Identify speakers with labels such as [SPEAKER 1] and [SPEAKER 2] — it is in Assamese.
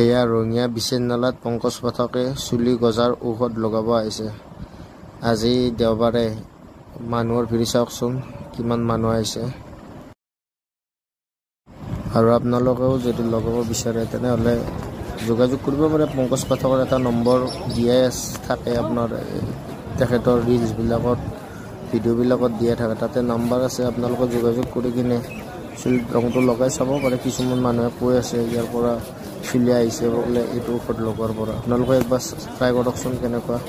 [SPEAKER 1] এয়া ৰঙিয়া বিচেননালাত পংকজ পাঠকে চুলি গজাৰ ঔষধ লগাব আহিছে। আজি দেওবাৰে মানুহৰ ভিৰ চাওকচোন, কিমান মানুহ আহিছে। আৰু আপোনালোকেও যদি লগাব বিচাৰে তেনেহ'লে যোগাযোগ কৰিব পাৰে। পংকজ পাঠকৰ এটা নম্বৰ দিয়াই থাকে, আপোনাৰ তেখেতৰ ৰিলছবিলাকত ভিডিঅ'বিলাকত দিয়া থাকে, তাতে নাম্বাৰ আছে। আপোনালোকে যোগাযোগ কৰি কিনে চুলিত ৰংটো লগাই চাব পাৰে। কিছুমান মানুহে কৈ আছে ইয়াৰ পৰা চুলি আহিছে বোলে এইটো ঔষধ লগোৱাৰ পৰা। আপোনালোকে একবাৰ ট্ৰাই কৰকচোন কেনেকুৱা।